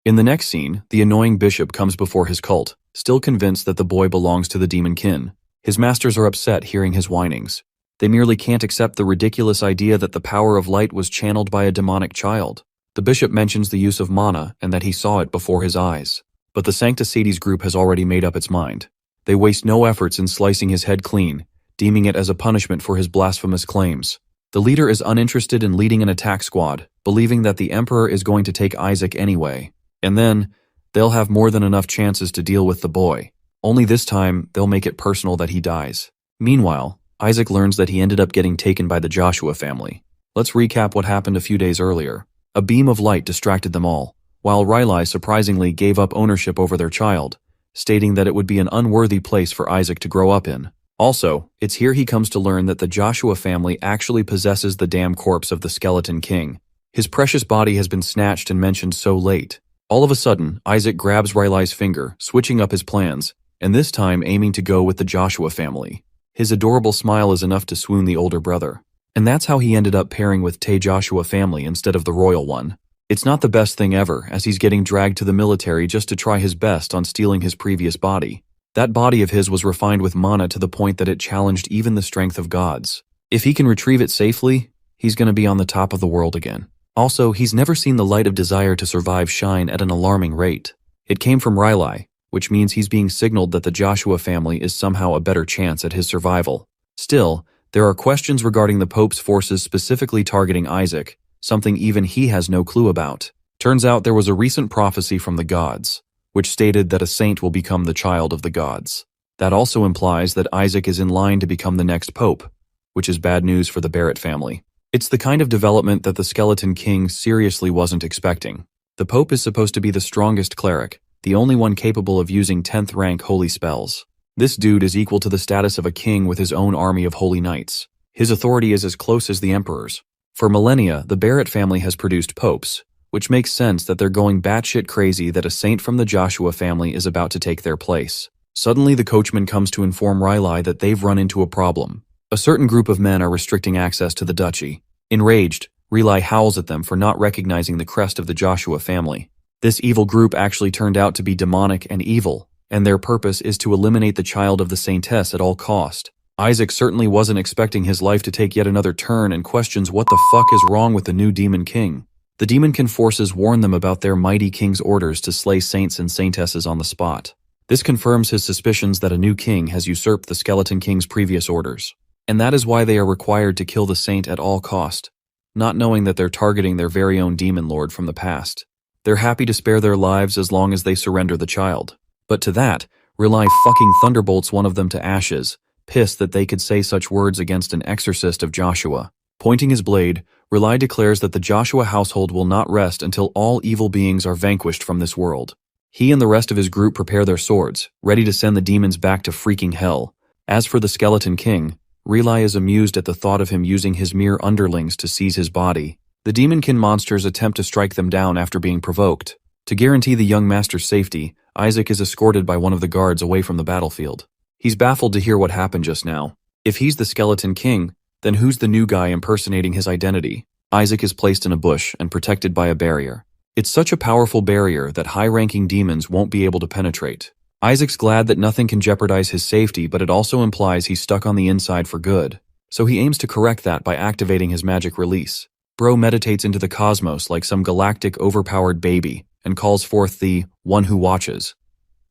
In the next scene, the annoying bishop comes before his cult, still convinced that the boy belongs to the demon kin. His masters are upset hearing his whinings. They merely can't accept the ridiculous idea that the power of light was channeled by a demonic child. The bishop mentions the use of mana and that he saw it before his eyes. But the Sancticides group has already made up its mind. They waste no efforts in slicing his head clean, deeming it as a punishment for his blasphemous claims. The leader is uninterested in leading an attack squad, believing that the emperor is going to take Isaac anyway. And then, they'll have more than enough chances to deal with the boy. Only this time, they'll make it personal that he dies. Meanwhile, Isaac learns that he ended up getting taken by the Joshua family. Let's recap what happened a few days earlier. A beam of light distracted them all, while Riley surprisingly gave up ownership over their child, stating that it would be an unworthy place for Isaac to grow up in. Also, it's here he comes to learn that the Joshua family actually possesses the damn corpse of the Skeleton King. His precious body has been snatched and mentioned so late. All of a sudden, Isaac grabs Riley's finger, switching up his plans, and this time aiming to go with the Joshua family. His adorable smile is enough to swoon the older brother. And that's how he ended up pairing with Tay Joshua family instead of the royal one. It's not the best thing ever, as he's getting dragged to the military just to try his best on stealing his previous body. That body of his was refined with mana to the point that it challenged even the strength of gods. If he can retrieve it safely, he's gonna be on the top of the world again. Also, he's never seen the light of desire to survive shine at an alarming rate. It came from Riley, which means he's being signaled that the Joshua family is somehow a better chance at his survival. Still, there are questions regarding the Pope's forces specifically targeting Isaac, something even he has no clue about. Turns out there was a recent prophecy from the gods, which stated that a saint will become the child of the gods. That also implies that Isaac is in line to become the next pope, which is bad news for the Barrett family. It's the kind of development that the Skeleton King seriously wasn't expecting. The pope is supposed to be the strongest cleric, the only one capable of using 10th rank holy spells. This dude is equal to the status of a king with his own army of holy knights. His authority is as close as the emperor's. For millennia, the Barrett family has produced popes, which makes sense that they're going batshit crazy that a saint from the Joshua family is about to take their place. Suddenly, the coachman comes to inform Riley that they've run into a problem. A certain group of men are restricting access to the duchy. Enraged, Riley howls at them for not recognizing the crest of the Joshua family. This evil group actually turned out to be demonic and evil, and their purpose is to eliminate the child of the saintess at all cost. Isaac certainly wasn't expecting his life to take yet another turn and questions what the fuck is wrong with the new demon king. The demonkin forces warn them about their mighty king's orders to slay saints and saintesses on the spot. This confirms his suspicions that a new king has usurped the Skeleton King's previous orders. And that is why they are required to kill the saint at all cost, not knowing that they're targeting their very own demon lord from the past. They're happy to spare their lives as long as they surrender the child. But to that, Riley fucking thunderbolts one of them to ashes, pissed that they could say such words against an exorcist of Joshua. Pointing his blade, Riley declares that the Joshua household will not rest until all evil beings are vanquished from this world. He and the rest of his group prepare their swords, ready to send the demons back to freaking hell. As for the Skeleton King, Riley is amused at the thought of him using his mere underlings to seize his body. The demonkin monsters attempt to strike them down after being provoked. To guarantee the young master's safety, Isaac is escorted by one of the guards away from the battlefield. He's baffled to hear what happened just now. If he's the Skeleton King, then who's the new guy impersonating his identity? Isaac is placed in a bush and protected by a barrier. It's such a powerful barrier that high-ranking demons won't be able to penetrate. Isaac's glad that nothing can jeopardize his safety, but it also implies he's stuck on the inside for good. So he aims to correct that by activating his magic release. Bro meditates into the cosmos like some galactic overpowered baby and calls forth the one who watches.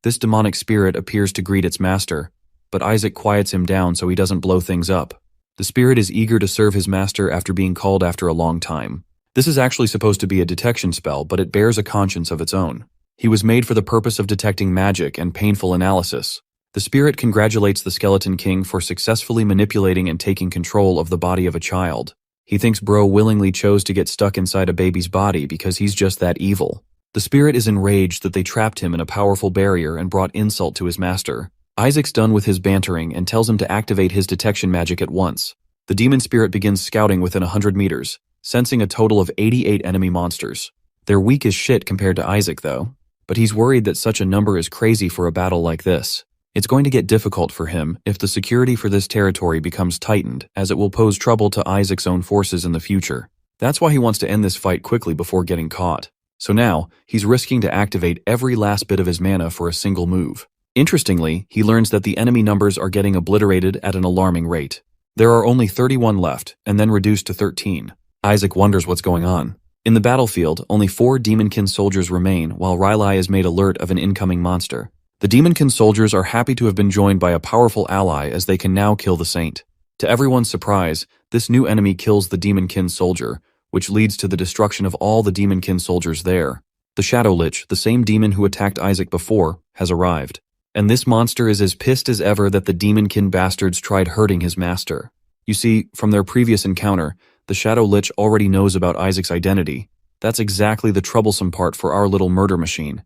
This demonic spirit appears to greet its master, but Isaac quiets him down so he doesn't blow things up. The spirit is eager to serve his master after being called after a long time. This is actually supposed to be a detection spell, but it bears a conscience of its own. He was made for the purpose of detecting magic and painful analysis. The spirit congratulates the Skeleton King for successfully manipulating and taking control of the body of a child. He thinks Bro willingly chose to get stuck inside a baby's body because he's just that evil. The spirit is enraged that they trapped him in a powerful barrier and brought insult to his master. Isaac's done with his bantering and tells him to activate his detection magic at once. The demon spirit begins scouting within 100 meters, sensing a total of 88 enemy monsters. They're weak as shit compared to Isaac though, but he's worried that such a number is crazy for a battle like this. It's going to get difficult for him if the security for this territory becomes tightened, as it will pose trouble to Isaac's own forces in the future. That's why he wants to end this fight quickly before getting caught. So now, he's risking to activate every last bit of his mana for a single move. Interestingly, he learns that the enemy numbers are getting obliterated at an alarming rate. There are only 31 left, and then reduced to 13. Isaac wonders what's going on. In the battlefield, only 4 Demonkin soldiers remain, while Rylai is made alert of an incoming monster. The Demonkin soldiers are happy to have been joined by a powerful ally as they can now kill the Saint. To everyone's surprise, this new enemy kills the Demonkin soldier, which leads to the destruction of all the Demonkin soldiers there. The Shadow Lich, the same demon who attacked Isaac before, has arrived. And this monster is as pissed as ever that the Demonkin bastards tried hurting his master. You see, from their previous encounter, the Shadow Lich already knows about Isaac's identity. That's exactly the troublesome part for our little murder machine.